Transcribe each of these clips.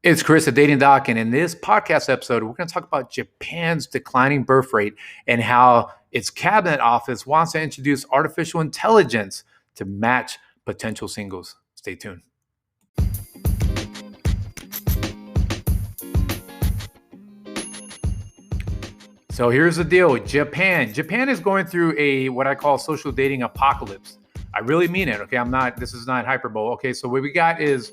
It's Chris, the Dating Doc, and in this podcast episode, we're going to talk about Japan's declining birth rate and how its cabinet office wants to introduce artificial intelligence to match potential singles. Stay tuned. So here's the deal with Japan. Japan is going through what I call social dating apocalypse. I really mean it. Okay, this is not hyperbole. Okay, so what we got is,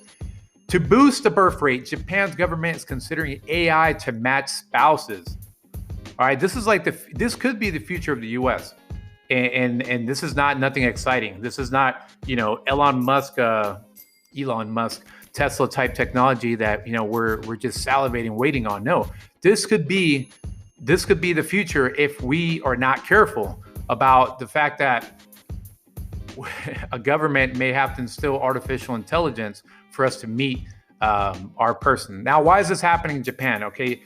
to boost the birth rate, Japan's government is considering AI to match spouses. All right, this could be the future of the U.S. and this is nothing exciting. This is not Elon Musk Tesla type technology that we're just salivating waiting on. No, this could be the future if we are not careful about the fact that a government may have to instill artificial intelligence for us to meet our person. Now, why is this happening in Japan? Okay,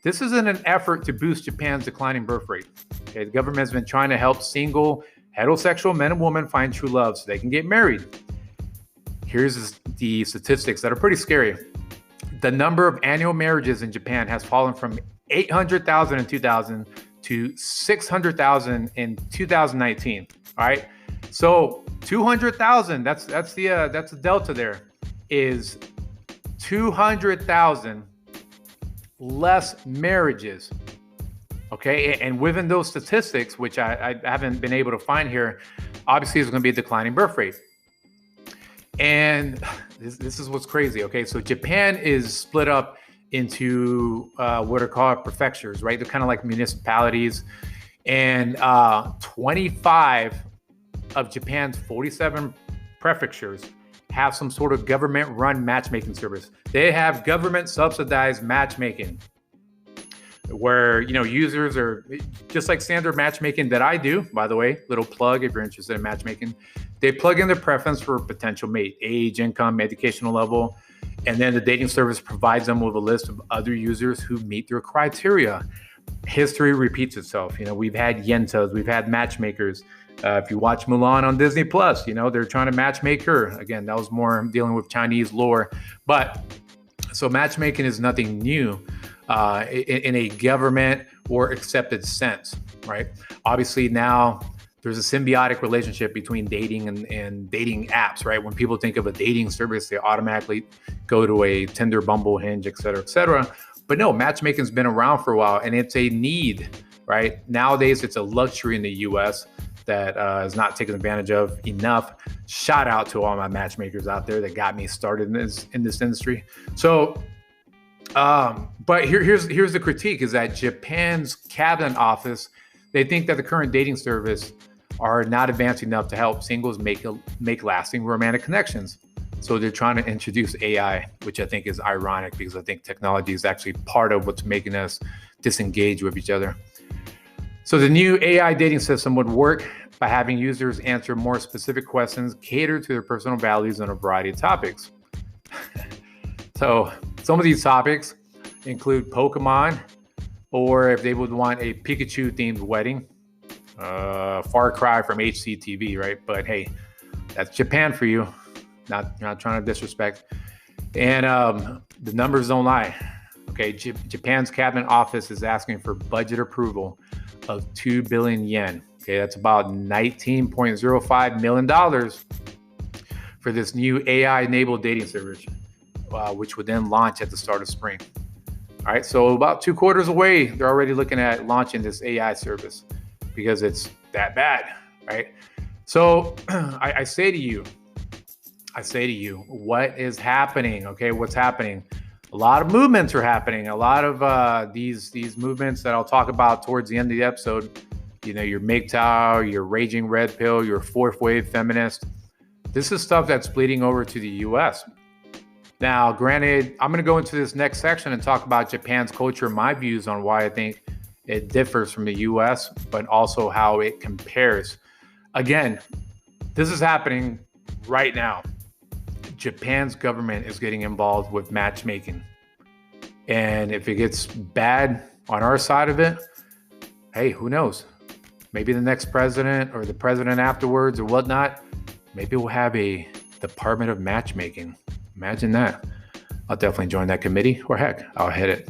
this is in an effort to boost Japan's declining birth rate. Okay, the government has been trying to help single heterosexual men and women find true love so they can get married. Here's the statistics that are pretty scary. The number of annual marriages in Japan has fallen from 800,000 in 2000 to 600,000 in 2019. All right. So 200,000, that's the delta there, is 200,000 less marriages. Okay, and within those statistics, which I haven't been able to find here, obviously there's going to be a declining birth rate. And this is what's crazy. Okay, so Japan is split up into what are called prefectures, right? They're kind of like municipalities, and 25 of Japan's 47 prefectures have some sort of government-run matchmaking service. They have government-subsidized matchmaking, where users are just like standard matchmaking that I do. By the way, little plug if you're interested in matchmaking. They plug in their preference for a potential mate, age, income, educational level, and then the dating service provides them with a list of other users who meet their criteria. History repeats itself. We've had yentas, we've had matchmakers. If you watch Mulan on Disney Plus, they're trying to matchmake her. Again, that was more dealing with Chinese lore. But so matchmaking is nothing new in a government or accepted sense, right? Obviously now there's a symbiotic relationship between dating and dating apps, right? When people think of a dating service, they automatically go to a Tinder, Bumble, Hinge, et cetera, et cetera. But no, matchmaking's been around for a while, and it's a need, right? Nowadays, it's a luxury in the U.S. that is not taken advantage of enough. Shout out to all my matchmakers out there that got me started in this industry. So, but here's the critique: is that Japan's cabinet office, they think that the current dating service are not advanced enough to help singles make lasting romantic connections. So they're trying to introduce AI, which I think is ironic because I think technology is actually part of what's making us disengage with each other. So the new AI dating system would work by having users answer more specific questions, cater to their personal values on a variety of topics. So some of these topics include Pokemon, or if they would want a Pikachu-themed wedding, Far Cry from HCTV, right? But hey, that's Japan for you. Not trying to disrespect. And the numbers don't lie. Okay, Japan's cabinet office is asking for budget approval of 2 billion yen. Okay, that's about $19.05 million for this new AI-enabled dating service, which would then launch at the start of spring. All right, so about 2 quarters away, they're already looking at launching this AI service because it's that bad, right? So I say to you, what is happening? Okay, what's happening? A lot of movements are happening. A lot of these movements that I'll talk about towards the end of the episode. Your MGTOW, your raging red pill, your fourth wave feminist. This is stuff that's bleeding over to the U.S. Now, granted, I'm going to go into this next section and talk about Japan's culture, my views on why I think it differs from the U.S., but also how it compares. Again, this is happening right now. Japan's government is getting involved with matchmaking. And if it gets bad on our side of it, hey, who knows? Maybe the next president or the president afterwards or whatnot, maybe we'll have a Department of Matchmaking. Imagine that. I'll definitely join that committee, or heck, I'll hit it.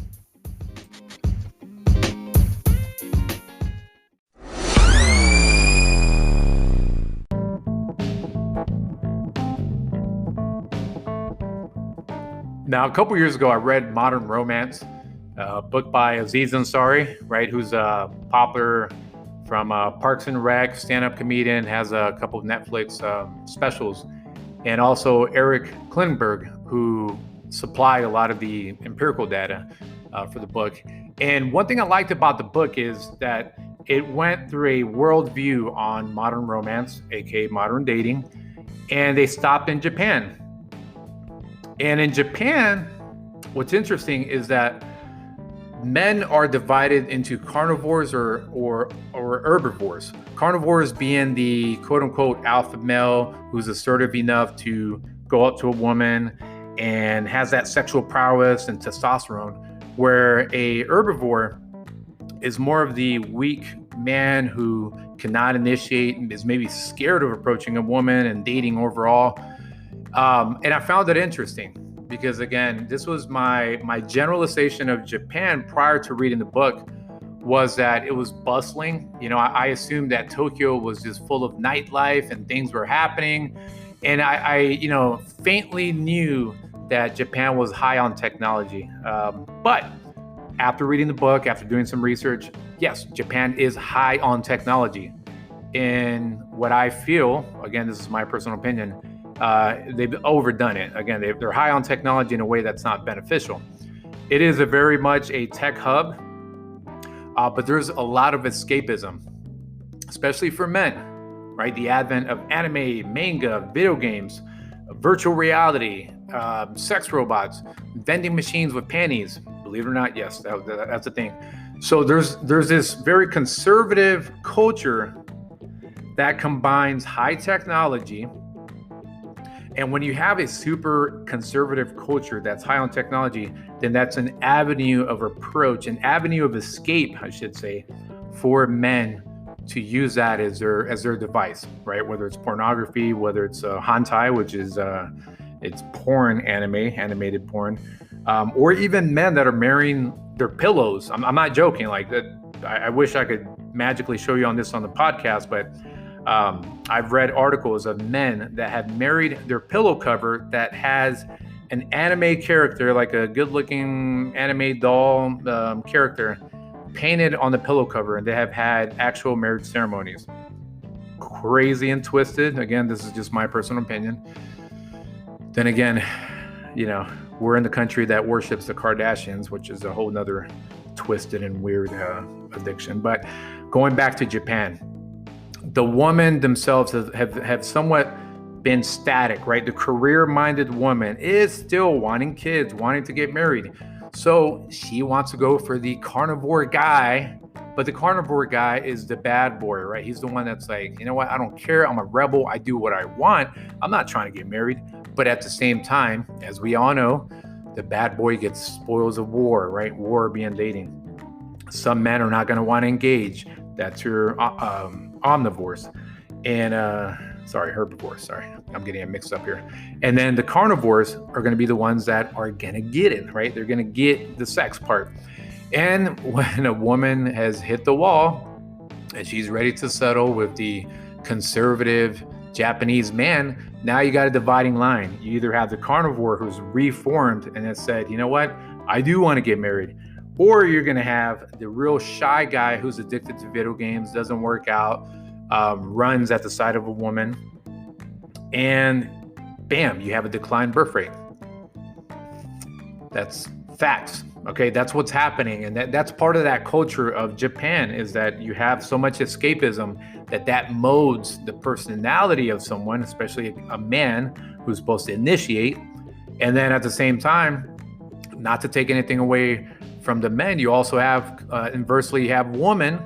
Now, a couple years ago, I read Modern Romance, a book by Aziz Ansari, right, who's popular from Parks and Rec, stand-up comedian, has a couple of Netflix specials, and also Eric Klinenberg, who supplied a lot of the empirical data for the book. And one thing I liked about the book is that it went through a worldview on modern romance, aka modern dating, and they stopped in Japan. And in Japan, what's interesting is that men are divided into carnivores or herbivores. Carnivores being the quote unquote alpha male who's assertive enough to go up to a woman and has that sexual prowess and testosterone, where a herbivore is more of the weak man who cannot initiate and is maybe scared of approaching a woman and dating overall. And I found it interesting because, again, this was my generalization of Japan prior to reading the book, was that it was bustling. I assumed that Tokyo was just full of nightlife and things were happening. And I faintly knew that Japan was high on technology. But after reading the book, after doing some research, yes, Japan is high on technology. And what I feel, again, this is my personal opinion, they've overdone it. Again, they're high on technology in a way that's not beneficial. It is very much a tech hub, but there's a lot of escapism, especially for men, right? The advent of anime, manga, video games, virtual reality, sex robots, vending machines with panties. Believe it or not, yes, that's a thing. So there's this very conservative culture that combines high technology. And when you have a super conservative culture that's high on technology, then that's an avenue of approach, an avenue of escape, I should say, for men to use that as their device, right? Whether it's pornography, whether it's hentai, which is it's porn animated porn, or even men that are marrying their pillows. I'm not joking. Like that, I wish I could magically show you on the podcast, but I've read articles of men that have married their pillow cover that has an anime character, like a good-looking anime doll character, painted on the pillow cover, and they have had actual marriage ceremonies. Crazy and twisted. Again, this is just my personal opinion. Then again, we're in the country that worships the Kardashians, which is a whole nother twisted and weird addiction. But going back to Japan, the women themselves have somewhat been static, right? The career-minded woman is still wanting kids, wanting to get married. So she wants to go for the carnivore guy, but the carnivore guy is the bad boy, right? He's the one that's like, you know what? I don't care. I'm a rebel. I do what I want. I'm not trying to get married. But at the same time, as we all know, the bad boy gets spoils of war, right? War being dating. Some men are not going to want to engage. That's your omnivores. And herbivores. Sorry, I'm getting it mixed up here. And then the carnivores are going to be the ones that are going to get it, right? They're going to get the sex part. And when a woman has hit the wall and she's ready to settle with the conservative Japanese man, now you got a dividing line. You either have the carnivore who's reformed and has said, you know what, I do want to get married. Or you're going to have the real shy guy who's addicted to video games, doesn't work out, runs at the sight of a woman, and bam, you have a declined birth rate. That's facts. Okay, that's what's happening. And that's part of that culture of Japan, is that you have so much escapism that modes the personality of someone, especially a man who's supposed to initiate. And then at the same time, not to take anything away from the men, you also have, inversely, you have women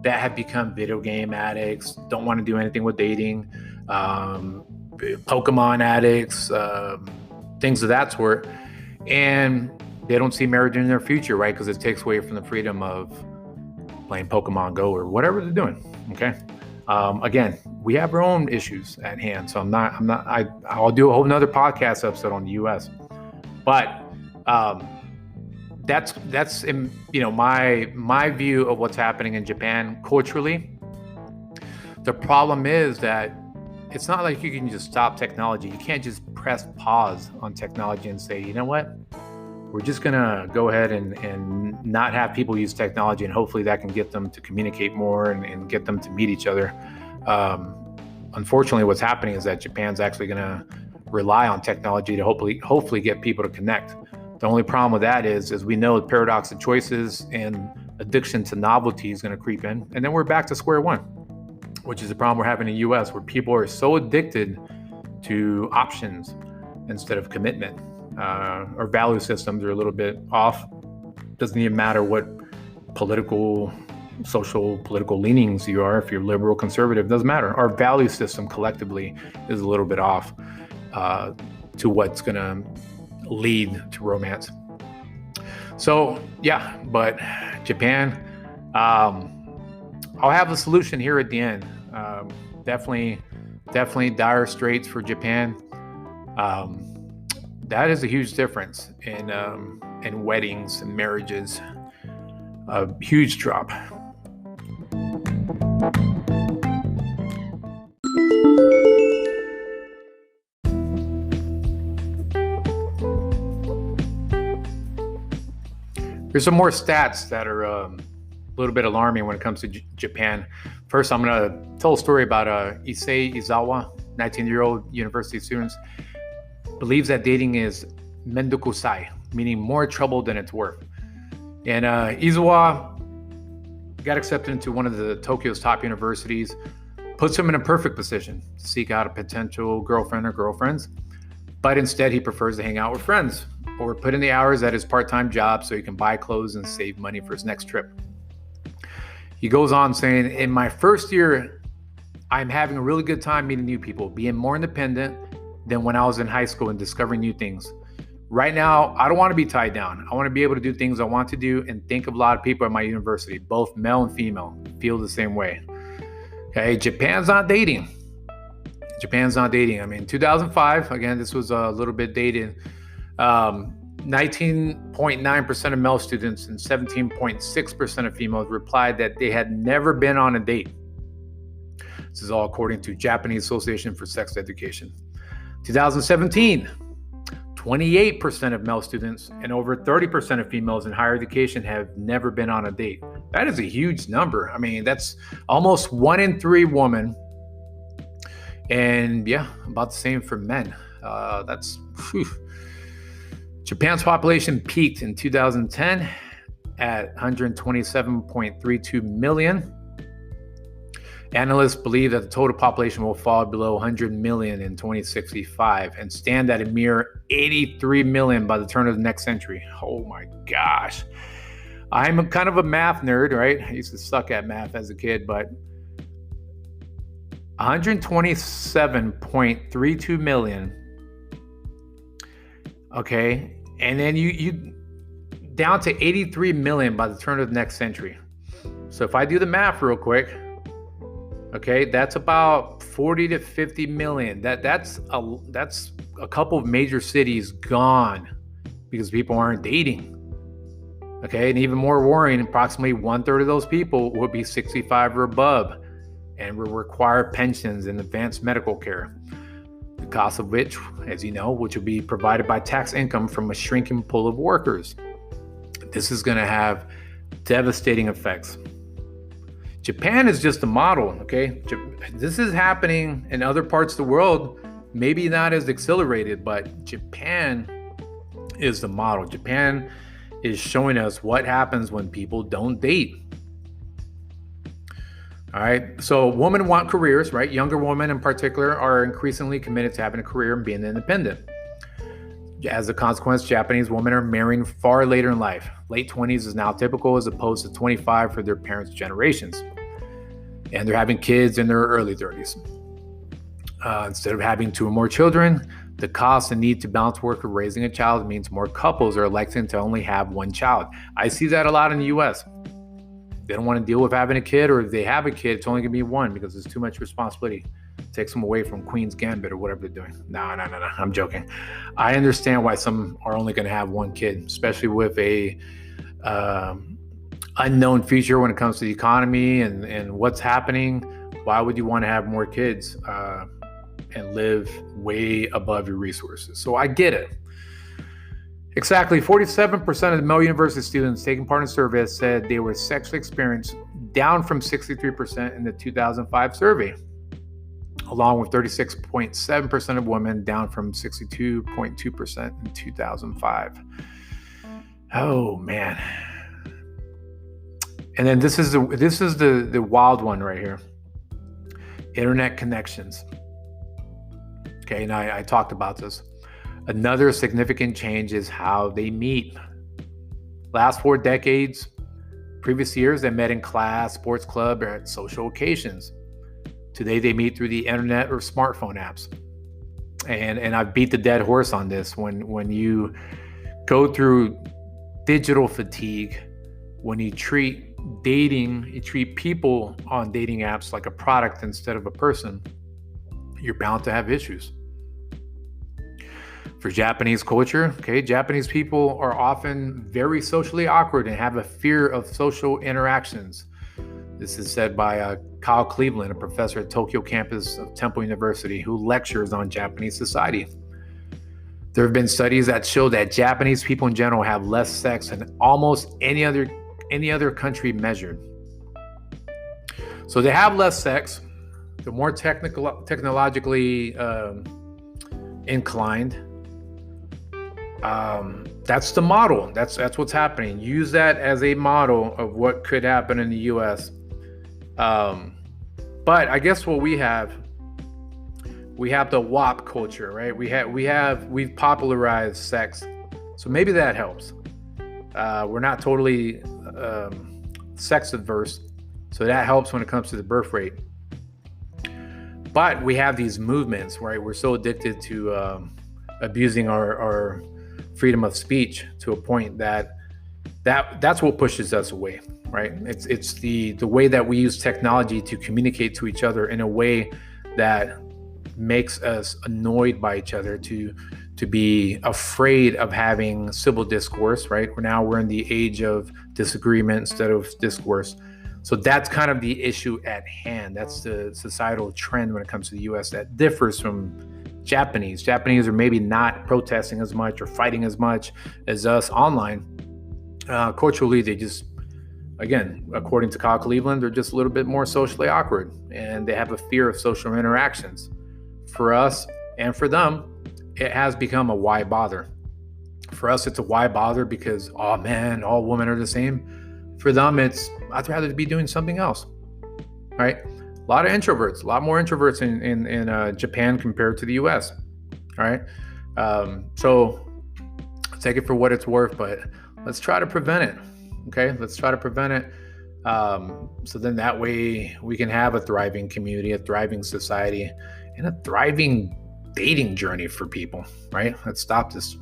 that have become video game addicts, don't want to do anything with dating, Pokemon addicts, things of that sort. And they don't see marriage in their future, right? Because it takes away from the freedom of playing Pokemon Go or whatever they're doing, okay? Again, we have our own issues at hand. So I'll do a whole nother podcast episode on the US. But That's my view of what's happening in Japan culturally. The problem is that it's not like you can just stop technology. You can't just press pause on technology and say, you know what, we're just gonna go ahead and not have people use technology, and hopefully that can get them to communicate more and get them to meet each other. Unfortunately, what's happening is that Japan's actually gonna rely on technology to hopefully get people to connect. The only problem with that is, as we know, the paradox of choices and addiction to novelty is going to creep in. And then we're back to square one, which is the problem we're having in the US, where people are so addicted to options instead of commitment. Our value systems are a little bit off. Doesn't even matter what social political leanings you are. If you're liberal, conservative, doesn't matter. Our value system collectively is a little bit off to what's going to lead to romance. So yeah, but Japan, I'll have a solution here at the end. Definitely dire straits for Japan. That is a huge difference in weddings and marriages. A huge drop. There's some more stats that are a little bit alarming when it comes to Japan. First, I'm going to tell a story about Issei Izawa, 19-year-old university student, believes that dating is mendokusai, meaning more trouble than it's worth. And Izawa got accepted into one of the Tokyo's top universities, puts him in a perfect position to seek out a potential girlfriend or girlfriends, but instead he prefers to hang out with friends or put in the hours at his part-time job so he can buy clothes and save money for his next trip. He goes on saying, in my first year, I'm having a really good time meeting new people, being more independent than when I was in high school and discovering new things. Right now, I don't want to be tied down. I want to be able to do things I want to do and think of a lot of people at my university, both male and female, feel the same way. Okay, Japan's not dating. I mean, 2005, again, this was a little bit dated. 19.9% of male students and 17.6% of females replied that they had never been on a date. This is all according to Japanese Association for Sex Education. 2017, 28% of male students and over 30% of females in higher education have never been on a date. That is a huge number. I mean, that's almost 1 in 3 women. And yeah, about the same for men. Japan's population peaked in 2010 at 127.32 million. Analysts believe that the total population will fall below 100 million in 2065 and stand at a mere 83 million by the turn of the next century. Oh my gosh. I'm kind of a math nerd, right? I used to suck at math as a kid, but 127.32 million. Okay. And then you down to 83 million by the turn of the next century. So if I do the math real quick, okay, that's about 40 to 50 million. That's a couple of major cities gone because people aren't dating. Okay, and even more worrying, approximately 1/3 of those people would be 65 or above and will require pensions and advanced medical care. The cost of which, as you know, which will be provided by tax income from a shrinking pool of workers. This is going to have devastating effects. Japan is just a model, okay? This is happening in other parts of the world, maybe not as accelerated, but Japan is the model. Japan is showing us what happens when people don't date. All right, so women want careers, right? Younger women in particular are increasingly committed to having a career and being independent. As a consequence, Japanese women are marrying far later in life. Late 20s is now typical as opposed to 25 for their parents' generations. And they're having kids in their early 30s. Instead of having 2 or more children, the cost and need to balance work with raising a child means more couples are electing to only have 1 child. I see that a lot in the US. They don't want to deal with having a kid, or if they have a kid, it's only going to be 1 because it's too much responsibility. takes them away from Queen's Gambit or whatever they're doing. No, I'm joking. I understand why some are only going to have one kid, especially with a unknown future when it comes to the economy and what's happening. Why would you want to have more kids and live way above your resources? So I get it. Exactly 47% of the male university students taking part in the survey said they were sexually experienced, down from 63% in the 2005 survey, along with 36.7% of women, down from 62.2% in 2005. Oh man. And then this is the wild one right here. Internet connections. Okay, and I talked about this. Another significant change is how they meet. Last 4 decades, previous years, they met in class, sports club, or at social occasions. Today, they meet through the internet or smartphone apps. And I've beat the dead horse on this. When you go through digital fatigue, when you treat people on dating apps like a product instead of a person, you're bound to have issues. For Japanese culture, okay, Japanese people are often very socially awkward and have a fear of social interactions. This is said by Kyle Cleveland, a professor at Tokyo campus of Temple University, who lectures on Japanese society. There have been studies that show that Japanese people in general have less sex than almost any other country measured. So they have less sex. They're more technologically inclined. That's the model. That's what's happening. Use that as a model of what could happen in the U.S. But I guess what we have the WAP culture, right? We've popularized sex, so maybe that helps. We're not totally sex adverse, so that helps when it comes to the birth rate. But we have these movements, right? We're so addicted to abusing our freedom of speech to a point that's what pushes us away, right? It's the way that we use technology to communicate to each other in a way that makes us annoyed by each other, to be afraid of having civil discourse, right? We're in the age of disagreement instead of discourse. So that's kind of the issue at hand. That's the societal trend when it comes to the U.S. that differs from Japanese. Japanese are maybe not protesting as much or fighting as much as us online. Culturally, they just, again, according to Kyle Cleveland, they're just a little bit more socially awkward and they have a fear of social interactions. For us and for them, it has become a why bother. For us, it's a why bother because, oh man, all women are the same. For them, it's, I'd rather be doing something else, right? A lot of introverts, a lot more introverts in Japan compared to the US, all right? So take it for what it's worth, but let's try to prevent it, okay? Let's try to prevent it. So then that way we can have a thriving community, a thriving society, and a thriving dating journey for people, right? Let's stop this.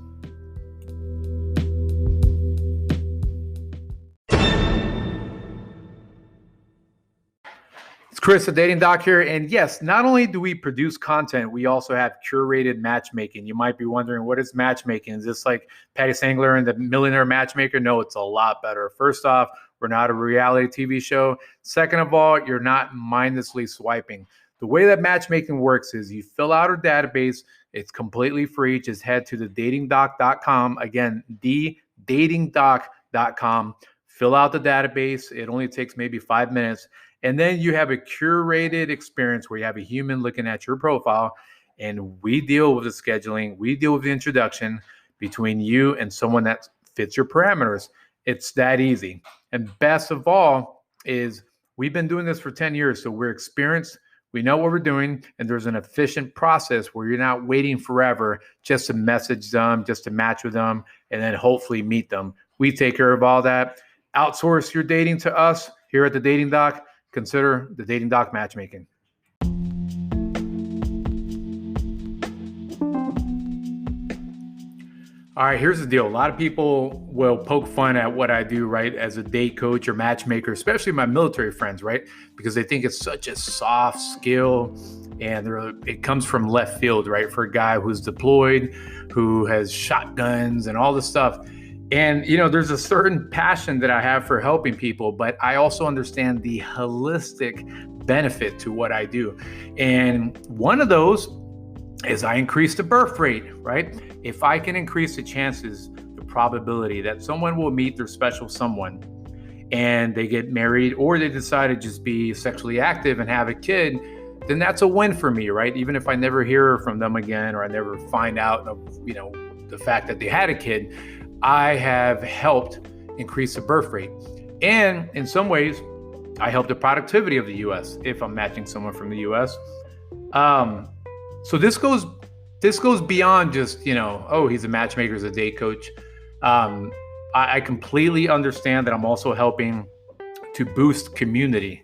It's Chris, the Dating Doc here. And yes, not only do we produce content, we also have curated matchmaking. You might be wondering, what is matchmaking? Is this like Patty Sangler and the Millionaire Matchmaker? No, it's a lot better. First off, we're not a reality TV show. Second of all, you're not mindlessly swiping. The way that matchmaking works is you fill out our database. It's completely free. Just head to TheDatingDoc.com. Again, TheDatingDoc.com. Fill out the database. It only takes maybe 5 minutes. And then you have a curated experience where you have a human looking at your profile, and we deal with the scheduling. We deal with the introduction between you and someone that fits your parameters. It's that easy. And best of all is we've been doing this for 10 years, so we're experienced. We know what we're doing, and there's an efficient process where you're not waiting forever just to message them, just to match with them, and then hopefully meet them. We take care of all that. Outsource your dating to us here at The Dating Doc. Consider The Dating Doc Matchmaking. All right, here's the deal. A lot of people will poke fun at what I do, right, as a date coach or matchmaker, especially my military friends, right, because they think it's such a soft skill and it comes from left field, right, for a guy who's deployed, who has shotguns and all this stuff. And, there's a certain passion that I have for helping people, but I also understand the holistic benefit to what I do. And one of those is I increase the birth rate, right? If I can increase the chances, the probability that someone will meet their special someone and they get married or they decide to just be sexually active and have a kid, then that's a win for me, right? Even if I never hear from them again or I never find out of, the fact that they had a kid, I have helped increase the birth rate. And in some ways, I help the productivity of the U.S. if I'm matching someone from the U.S. So this goes beyond just, oh, he's a matchmaker, he's a date coach. I completely understand that I'm also helping to boost community,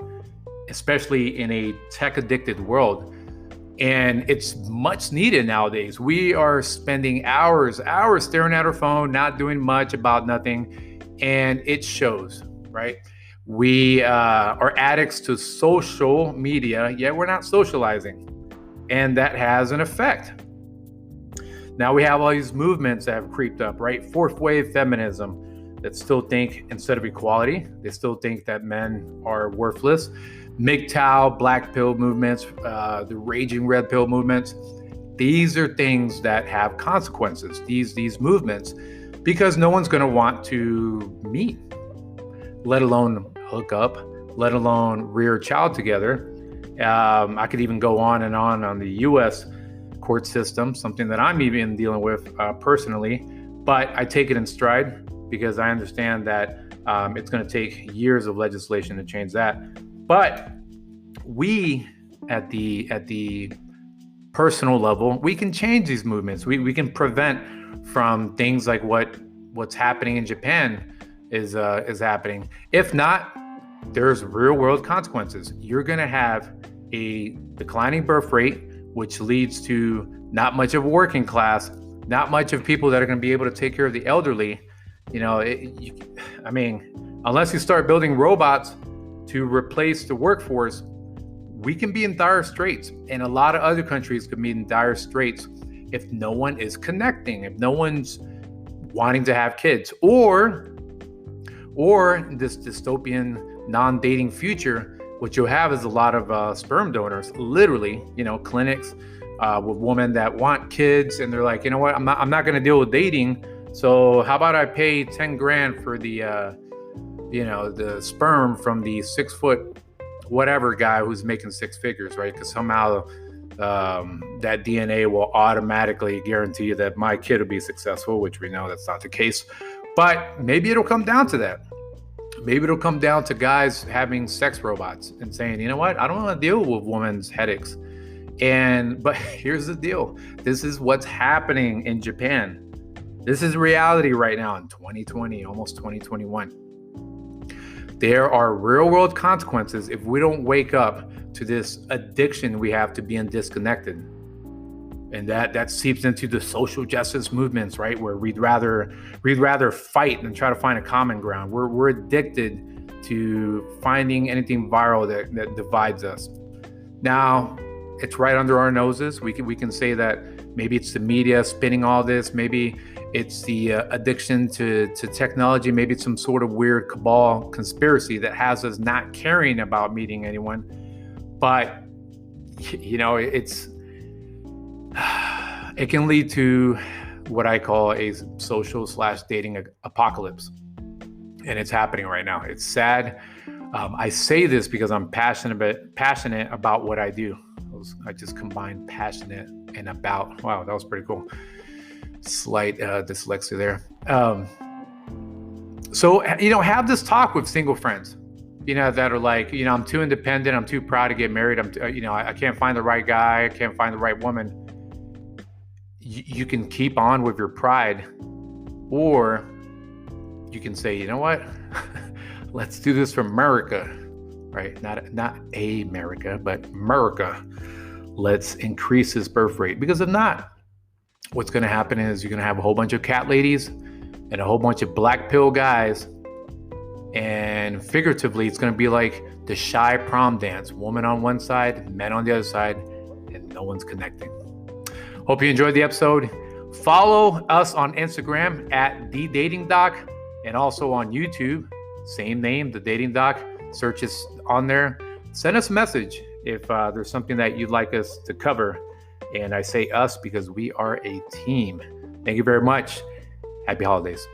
especially in a tech addicted world. And it's much needed nowadays. We are spending hours staring at our phone, not doing much about nothing. And it shows, right? We are addicts to social media, yet we're not socializing. And that has an effect. Now we have all these movements that have creeped up, right? Fourth wave feminism that still think instead of equality, they still think that men are worthless. MGTOW, black pill movements, the raging red pill movements. These are things that have consequences, these movements, because no one's going to want to meet, let alone hook up, let alone rear a child together. I could even go on the U.S. court system, something that I'm even dealing with personally, but I take it in stride because I understand that it's going to take years of legislation to change that. But we, at the personal level, we can change these movements. We can prevent from things like what's happening in Japan is happening. If not, there's real world consequences. You're going to have a declining birth rate, which leads to not much of a working class, not much of people that are going to be able to take care of the elderly. Unless you start building robots to replace the workforce, we can be in dire straits. And a lot of other countries could be in dire straits if no one is connecting, if no one's wanting to have kids, or this dystopian non-dating future, what you'll have is a lot of sperm donors, literally, clinics with women that want kids, and they're like, you know what, I'm not going to deal with dating. So how about I pay 10 grand for the sperm from the 6 foot whatever guy who's making six figures, right? Because somehow that DNA will automatically guarantee that my kid will be successful, which we know that's not the case. But maybe it'll come down to that. Maybe it'll come down to guys having sex robots and saying, you know what, I don't want to deal with women's headaches. But here's the deal. This is what's happening in Japan. This is reality right now in 2020, almost 2021. There are real world consequences if we don't wake up to this addiction we have to being disconnected. And that seeps into the social justice movements, right? Where we'd rather fight than try to find a common ground. We're addicted to finding anything viral that divides us. Now, it's right under our noses. We can say that maybe it's the media spinning all this. Maybe it's the addiction to technology. Maybe it's some sort of weird cabal conspiracy that has us not caring about meeting anyone. But, it can lead to what I call a social/dating apocalypse. And it's happening right now. It's sad. I say this because I'm passionate about what I do. I just combined passionate and about. Wow, that was pretty cool. Slight dyslexia there. So, have this talk with single friends, that are like, I'm too independent. I'm too proud to get married. I can't find the right guy. I can't find the right woman. You can keep on with your pride, or you can say, you know what, let's do this for America, right? Not America, but America. Let's increase this birth rate, because if not, what's going to happen is you're going to have a whole bunch of cat ladies and a whole bunch of black pill guys. And figuratively, it's going to be like the shy prom dance. Woman on one side, men on the other side, and no one's connecting. Hope you enjoyed the episode. Follow us on Instagram at TheDatingDoc and also on YouTube. Same name, The Dating Doc. Search is on there. Send us a message if there's something that you'd like us to cover. And I say us because we are a team. Thank you very much. Happy holidays.